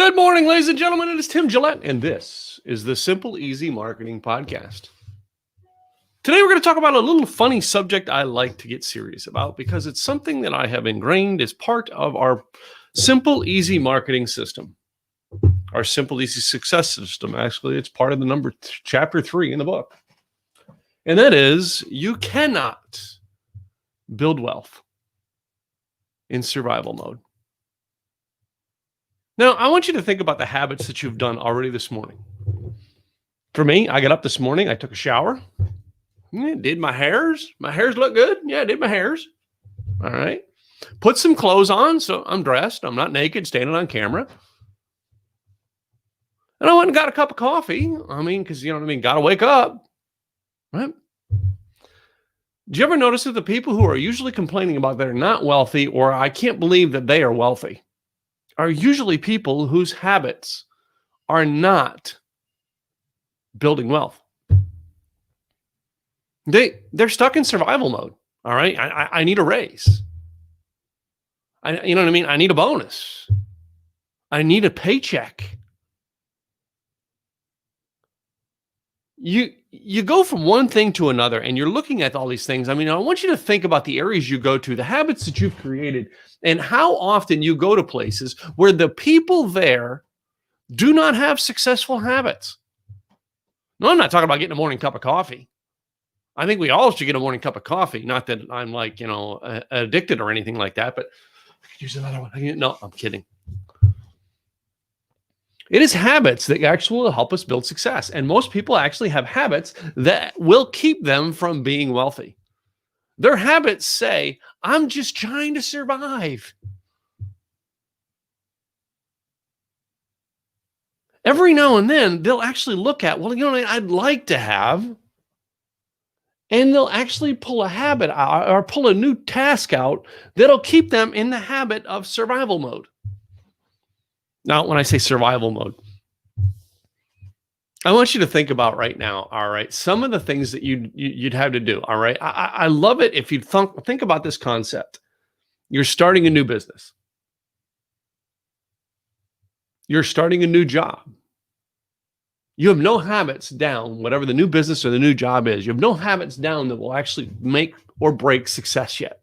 Good morning, ladies and gentlemen. It is Tim Gillette, and this is the Simple Easy Marketing Podcast. Today, we're going to talk about a little funny subject I like to get serious about because it's something that I have ingrained as part of our Simple Easy Marketing system, our Simple Easy Success system. Actually, it's part of the chapter 3 in the book. And that is, you cannot build wealth in survival mode. Now, I want you to think about the habits that you've done already this morning. For me, I got up this morning, I took a shower, did my hairs. My hairs look good. Yeah, I did my hairs. All right. Put some clothes on, so I'm dressed. I'm not naked, standing on camera. And I went and got a cup of coffee. Because, got to wake up. Right? Do you ever notice that the people who are usually complaining about they're not wealthy or I can't believe that they are wealthy are usually people whose habits are not building wealth. They're stuck in survival mode. All right. I need a raise. I need a bonus. I need a paycheck. You go from one thing to another and you're looking at all these things. I want you to think about the areas you go to, the habits that you've created, and how often you go to places where the people there do not have successful habits. No, I'm not talking about getting a morning cup of coffee. I think we all should get a morning cup of coffee. Not that I'm addicted or anything like that, but I could use another one. No, I'm kidding. It is habits that actually will help us build success. And most people actually have habits that will keep them from being wealthy. Their habits say, I'm just trying to survive. Every now and then, they'll actually look at, I'd like to have, and they'll actually pull a habit out or pull a new task out that'll keep them in the habit of survival mode. Now, when I say survival mode, I want you to think about right now, all right, some of the things that you'd have to do, all right? I love it if you think about this concept. You're starting a new business. You're starting a new job. You have no habits down, whatever the new business or the new job is. You have no habits down that will actually make or break success yet.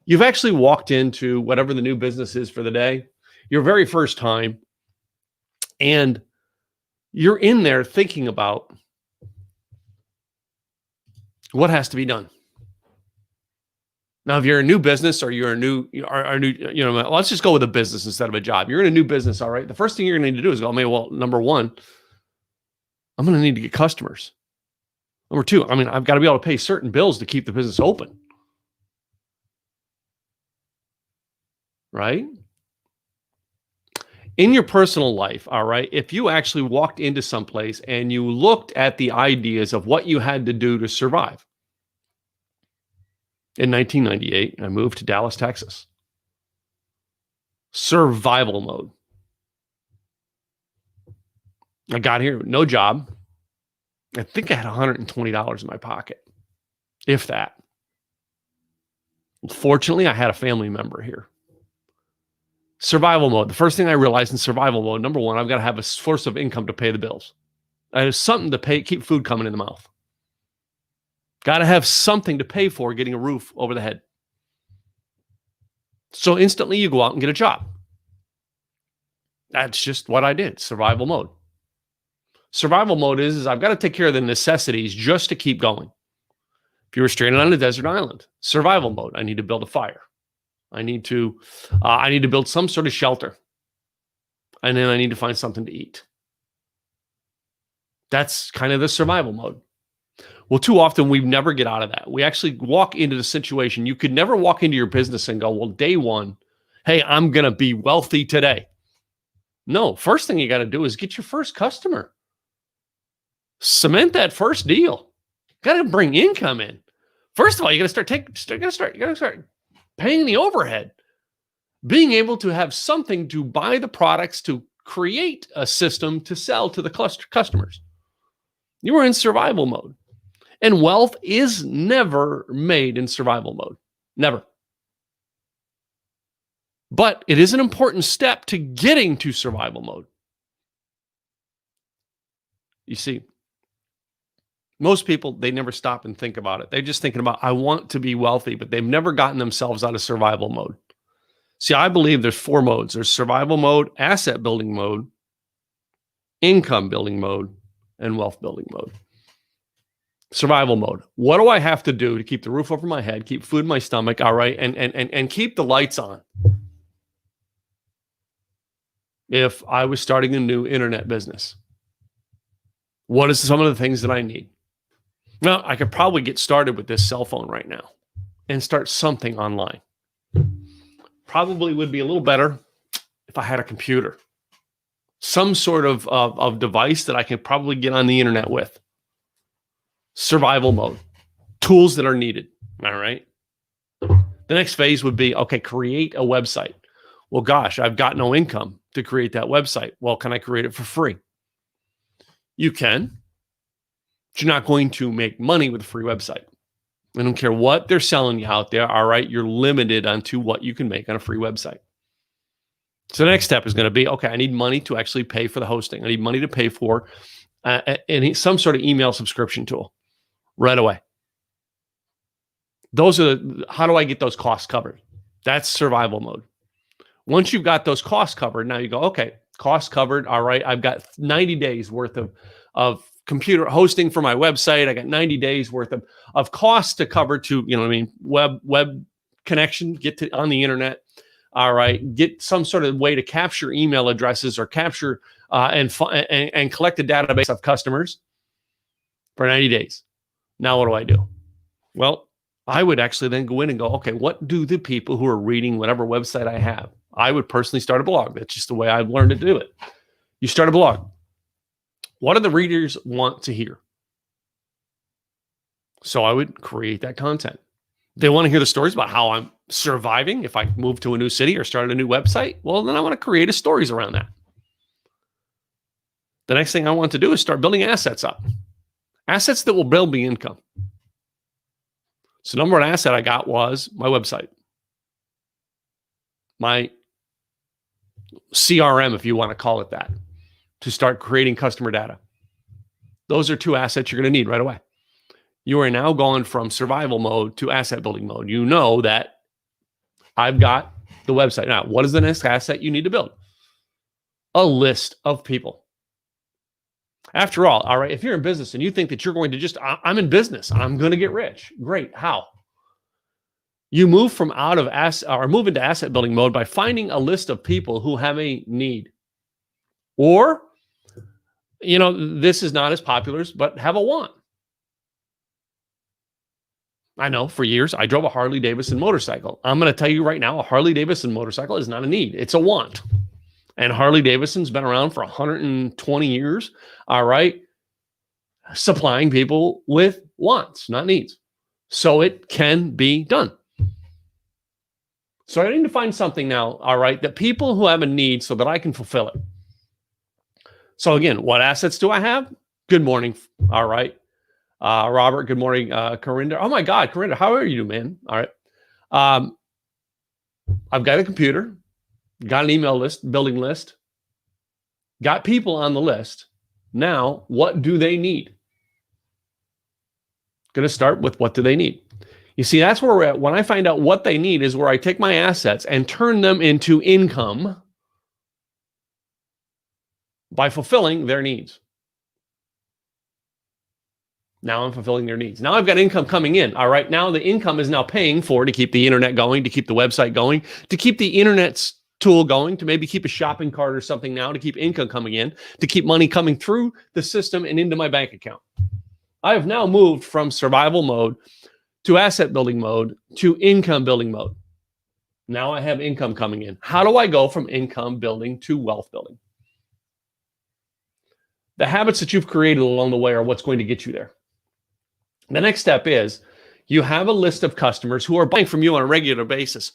You've actually walked into whatever the new business is for the day, your very first time, and you're in there thinking about what has to be done. Now, if you're a new business or you're let's just go with a business instead of a job. You're in a new business, all right? The first thing you're going to need to do is go, number one, I'm going to need to get customers. Number two, I've got to be able to pay certain bills to keep the business open. Right? In your personal life, all right, if you actually walked into someplace and you looked at the ideas of what you had to do to survive. In 1998, I moved to Dallas, Texas. Survival mode. I got here, no job. I think I had $120 in my pocket, if that. Fortunately, I had a family member here. Survival mode. The first thing I realized in survival mode, number one, I've got to have a source of income to pay the bills. I have something to pay, keep food coming in the mouth. Got to have something to pay for getting a roof over the head. So instantly you go out and get a job. That's just what I did. Survival mode. Survival mode is I've got to take care of the necessities just to keep going. If you were stranded on a desert island, survival mode. I need to build a fire. I need to build some sort of shelter. And then I need to find something to eat. That's kind of the survival mode. Well, too often we never get out of that. We actually walk into the situation. You could never walk into your business and go, well, day one, hey, I'm going to be wealthy today. No, first thing you got to do is get your first customer. Cement that first deal. Got to bring income in. First of all, you got to start paying the overhead. Being able to have something to buy the products, to create a system to sell to the customers. You are in survival mode. And wealth is never made in survival mode. Never. But it is an important step to getting to survival mode. You see, most people, they never stop and think about it. They're just thinking about, I want to be wealthy, but they've never gotten themselves out of survival mode. See, I believe there's 4 modes. There's survival mode, asset building mode, income building mode, and wealth building mode. Survival mode. What do I have to do to keep the roof over my head, keep food in my stomach, all right, and keep the lights on? If I was starting a new internet business, what is some of the things that I need? Well, I could probably get started with this cell phone right now and start something online. Probably would be a little better if I had a computer, some sort of device that I could probably get on the internet with. Survival mode, tools that are needed. All right. The next phase would be, okay, create a website. Well, gosh, I've got no income to create that website. Well, can I create it for free? You can, but you're not going to make money with a free website. I don't care what they're selling you out there. All right. You're limited onto what you can make on a free website. So the next step is going to be, okay, I need money to actually pay for the hosting. I need money to pay for some sort of email subscription tool right away. Those are how do I get those costs covered? That's survival mode. Once you've got those costs covered, now you go, okay, costs covered. All right. I've got 90 days worth of computer hosting for my website. I got 90 days worth of costs to cover to, web connection, get to on the internet. All right. Get some sort of way to capture email addresses or capture and collect a database of customers for 90 days. Now, what do I do? Well, I would actually then go in and go, okay, what do the people who are reading whatever website I have? I would personally start a blog. That's just the way I've learned to do it. You start a blog. What do the readers want to hear? So I would create that content. They want to hear the stories about how I'm surviving if I move to a new city or start a new website. Well, then I want to create stories around that. The next thing I want to do is start building assets up. Assets that will build me income. So number one asset I got was my website. My CRM, if you want to call it that, to start creating customer data. Those are 2 assets you're going to need right away. You are now going from survival mode to asset building mode. You know that I've got the website. Now, what is the next asset you need to build? A list of people. After all right, if you're in business and you think that you're going to I'm in business, I'm going to get rich. Great. How? You move from move into asset building mode by finding a list of people who have a need. Or, this is not as popular, but have a want. I know for years I drove a Harley Davidson motorcycle. I'm going to tell you right now, a Harley Davidson motorcycle is not a need. It's a want. And Harley Davidson's been around for 120 years. All right. Supplying people with wants, not needs. So it can be done. So I need to find something now, all right, that people who have a need so that I can fulfill it. So again, what assets do I have? Good morning. All right. Robert, good morning. Corinda. Oh my God, Corinda, how are you, man? All right. I've got a computer, got an email list, building list, got people on the list. Now, what do they need? Going to start with what do they need? You see, that's where we're at. When I find out what they need is where I take my assets and turn them into income by fulfilling their needs. Now I'm fulfilling their needs. Now I've got income coming in. All right. Now the income is now paying for to keep the internet going, to keep the website going, to keep the internet's tool going, to maybe keep a shopping cart or something now, to keep income coming in, to keep money coming through the system and into my bank account. I have now moved from survival mode to asset building mode to income building mode. Now I have income coming in. How do I go from income building to wealth building? The habits that you've created along the way are what's going to get you there. The next step is you have a list of customers who are buying from you on a regular basis.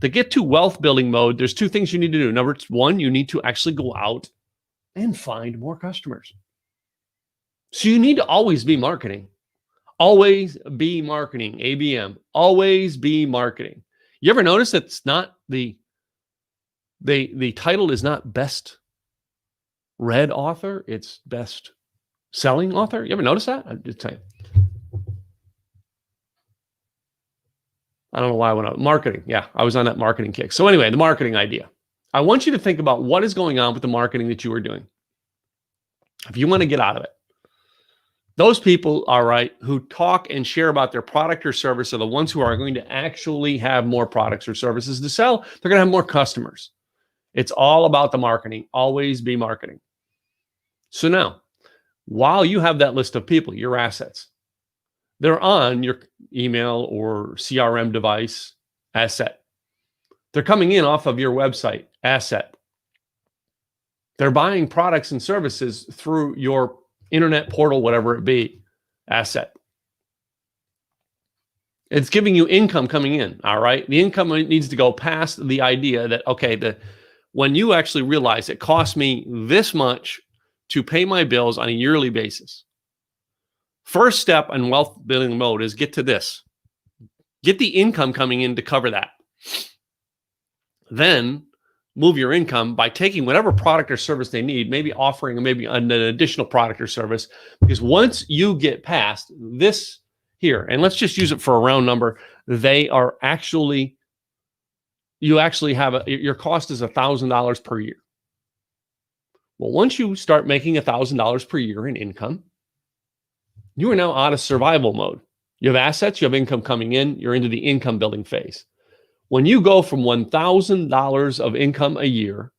To get to wealth building mode, there's 2 things you need to do. Number 1, you need to actually go out and find more customers. So you need to always be marketing. Always be marketing, ABM. Always be marketing. You ever notice that it's not the The title is not best read author, it's best selling author. You ever notice that? I'm just telling you. I don't know why I went out. Marketing. Yeah, I was on that marketing kick. So anyway, the marketing idea. I want you to think about what is going on with the marketing that you are doing. If you want to get out of it, those people, all right, who talk and share about their product or service are the ones who are going to actually have more products or services to sell. They're going to have more customers. It's all about the marketing. Always be marketing. So now, while you have that list of people, your assets, they're on your email or CRM device, asset. They're coming in off of your website, asset. They're buying products and services through your internet portal, whatever it be, asset. It's giving you income coming in, all right? The income needs to go past the idea that, okay, when you actually realize it costs me this much to pay my bills on a yearly basis. First step in wealth building mode is get to this. Get the income coming in to cover that. Then move your income by taking whatever product or service they need, maybe offering maybe an additional product or service. Because once you get past this here, and let's just use it for a round number, you actually have your cost is $1,000 per year. Well, once you start making $1,000 per year in income, you are now out of survival mode. You have assets, you have income coming in, you're into the income building phase. When you go from $1,000 of income a year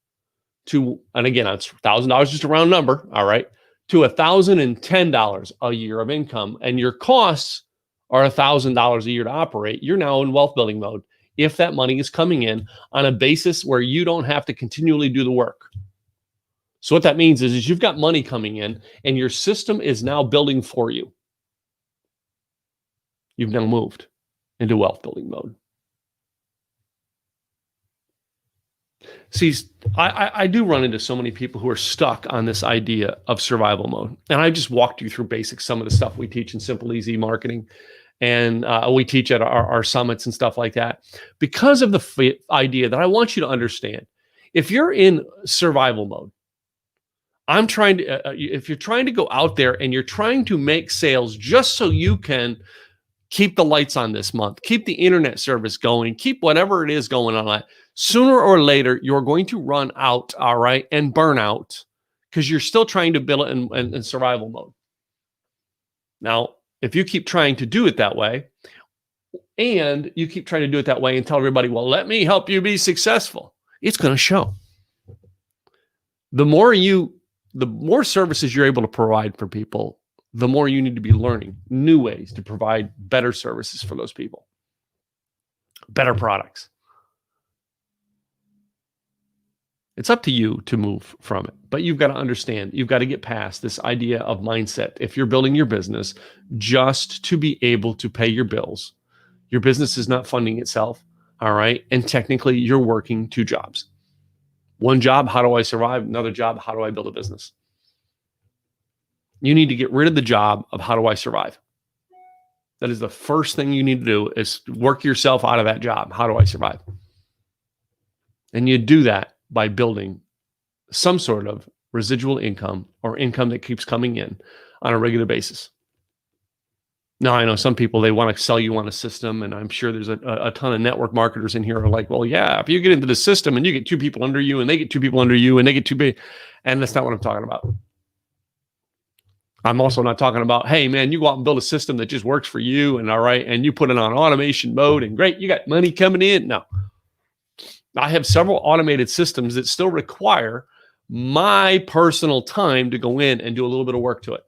to, and again, it's $1,000, just a round number, all right, to $1,010 a year of income, and your costs are $1,000 a year to operate, you're now in wealth building mode. If that money is coming in on a basis where you don't have to continually do the work. So what that means is you've got money coming in and your system is now building for you. You've now moved into wealth building mode. See, I do run into so many people who are stuck on this idea of survival mode. And I just walked you through basics, some of the stuff we teach in Simple Easy Marketing. And we teach at our summits and stuff like that. Because of the idea that I want you to understand, if you're in survival mode, if you're trying to go out there and you're trying to make sales just so you can keep the lights on this month, keep the internet service going, keep whatever it is going on, sooner or later, you're going to run out, all right, and burn out because you're still trying to build it in survival mode. Now, if you keep trying to do it that way, and you keep trying to do it that way and tell everybody, well, let me help you be successful, it's going to show. The more services you're able to provide for people, the more you need to be learning new ways to provide better services for those people, better products. It's up to you to move from it, but you've got to understand, you've got to get past this idea of mindset. If you're building your business just to be able to pay your bills, your business is not funding itself, all right? And technically, you're working two jobs. One job, how do I survive? Another job, how do I build a business? You need to get rid of the job of how do I survive? That is the first thing you need to do is work yourself out of that job. How do I survive? And you do that by building some sort of residual income or income that keeps coming in on a regular basis. Now, I know some people, they want to sell you on a system, and I'm sure there's a ton of network marketers in here who are like, well, yeah, if you get into the system and you get two people under you and they get two people under you and they get too big, and that's not what I'm talking about. I'm also not talking about, hey, man, you go out and build a system that just works for you and all right, and you put it on automation mode and great, you got money coming in. No. I have several automated systems that still require my personal time to go in and do a little bit of work to it.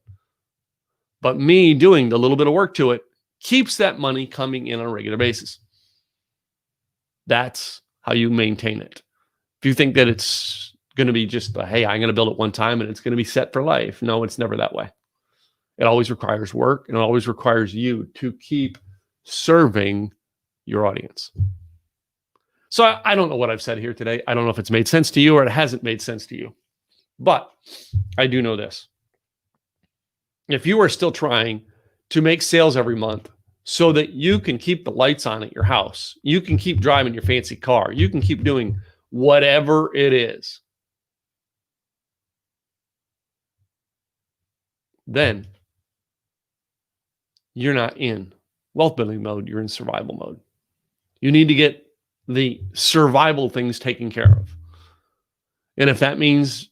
But me doing the little bit of work to it keeps that money coming in on a regular basis. That's how you maintain it. If you think that it's going to be just, hey, I'm going to build it one time and it's going to be set for life. No, it's never that way. It always requires work, and it always requires you to keep serving your audience. So I don't know what I've said here today. I don't know if it's made sense to you or it hasn't made sense to you. But I do know this. If you are still trying to make sales every month so that you can keep the lights on at your house, you can keep driving your fancy car, you can keep doing whatever it is, then you're not in wealth building mode. You're in survival mode. You need to get the survival things taken care of. And if that means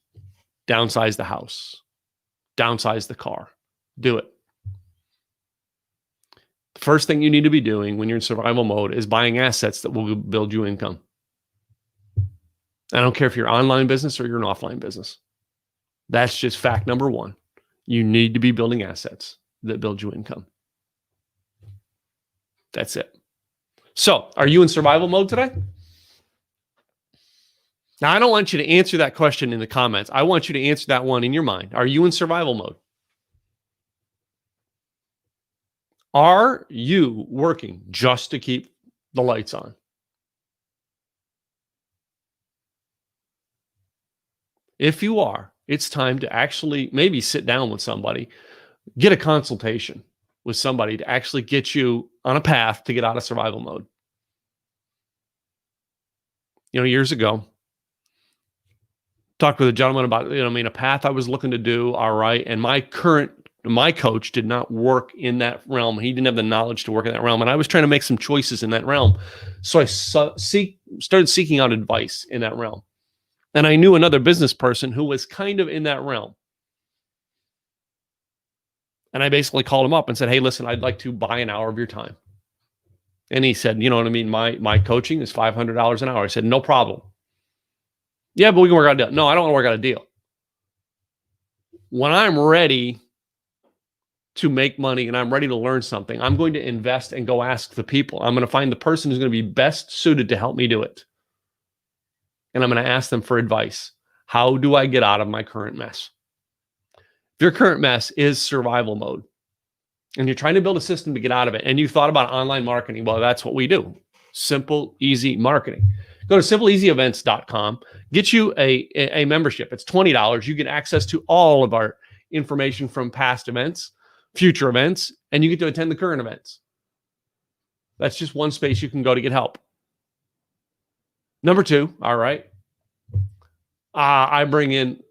downsize the house, downsize the car, do it. The first thing you need to be doing when you're in survival mode is buying assets that will build you income. I don't care if you're online business or you're an offline business. That's just fact number one. You need to be building assets that build you income. That's it. So, are you in survival mode today? Now, I don't want you to answer that question in the comments. I want you to answer that one in your mind. Are you in survival mode? Are you working just to keep the lights on? If you are, it's time to actually maybe sit down with somebody, get a consultation with somebody to actually get you on a path to get out of survival mode. Years ago, talked with a gentleman about, a path I was looking to do. All right. And my coach did not work in that realm. He didn't have the knowledge to work in that realm. And I was trying to make some choices in that realm. So I started seeking out advice in that realm. And I knew another business person who was kind of in that realm. And I basically called him up and said, hey, listen, I'd like to buy an hour of your time. And he said, you know what I mean? My coaching is $500 an hour. I said, no problem. Yeah, but we can work out a deal. No, I don't want to work out a deal. When I'm ready to make money and I'm ready to learn something, I'm going to invest and go ask the people. I'm going to find the person who's going to be best suited to help me do it. And I'm going to ask them for advice. How do I get out of my current mess? If your current mess is survival mode and you're trying to build a system to get out of it and you thought about online marketing, well, that's what we do. Simple, easy marketing. Go to simpleeasyevents.com, get you a membership. It's $20. You get access to all of our information from past events, future events, and you get to attend the current events. That's just one space you can go to get help. Number two, all right. I bring in,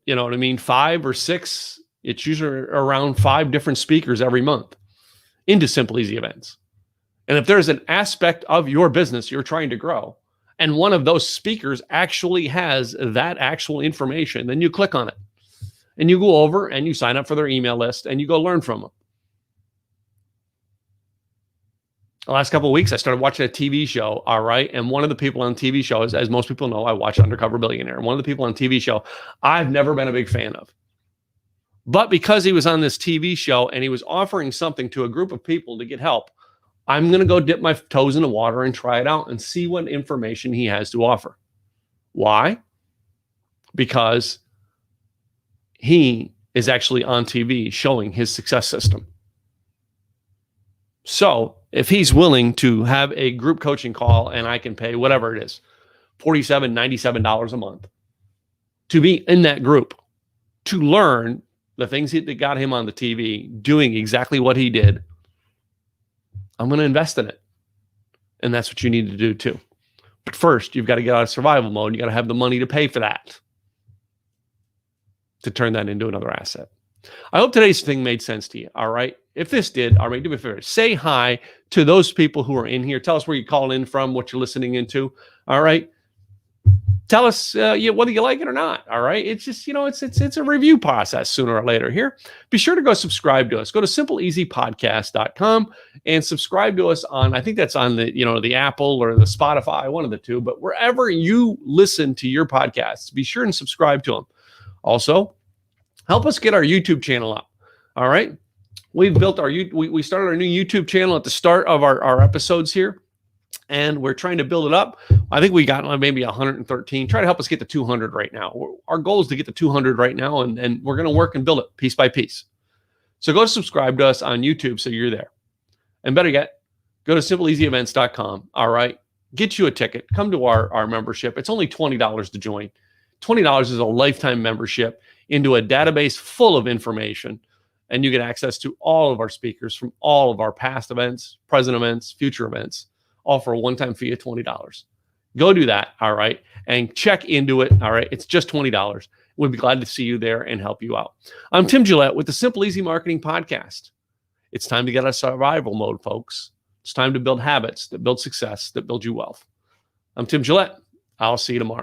5 or 6, it's usually around 5 different speakers every month into Simple Easy Events. And if there's an aspect of your business you're trying to grow, and one of those speakers actually has that actual information, then you click on it and you go over and you sign up for their email list and you go learn from them. The last couple of weeks, I started watching a TV show, all right? And one of the people on TV show, as most people know, I watch Undercover Billionaire. One of the people on TV show, I've never been a big fan of. But because he was on this TV show and he was offering something to a group of people to get help, I'm going to go dip my toes in the water and try it out and see what information he has to offer. Why? Because he is actually on TV showing his success system. So if he's willing to have a group coaching call and I can pay whatever it is, $47, $97 a month, to be in that group, to learn the things that got him on the TV, doing exactly what he did, I'm going to invest in it. And that's what you need to do too. But first, you've got to get out of survival mode. You got to have the money to pay for that, to turn that into another asset. I hope today's thing made sense to you. All right. If this did, all right, do me a favor. Say hi to those people who are in here. Tell us where you call in from, what you're listening into. All right. Tell us whether you like it or not. All right. It's just, it's a review process sooner or later here. Be sure to go subscribe to us. Go to simpleeasypodcast.com and subscribe to us on, I think that's on the Apple or the Spotify, one of the two, but wherever you listen to your podcasts, be sure and subscribe to them. Also, help us get our YouTube channel up. All right. We've built we started our new YouTube channel at the start of our episodes here. And we're trying to build it up. I think we got maybe 113. Try to help us get to 200 right now. Our goal is to get to 200 right now, and we're going to work and build it piece by piece. So go subscribe to us on YouTube so you're there. And better yet, go to simpleeasyevents.com. All right. Get you a ticket. Come to our membership. It's only $20 to join. $20 is a lifetime membership into a database full of information. And you get access to all of our speakers from all of our past events, present events, future events, all for a one-time fee of $20. Go do that, all right, and check into it, all right? It's just $20. We'd be glad to see you there and help you out. I'm Tim Gillette with the Simple Easy Marketing Podcast. It's time to get out of survival mode, folks. It's time to build habits that build success, that build you wealth. I'm Tim Gillette. I'll see you tomorrow.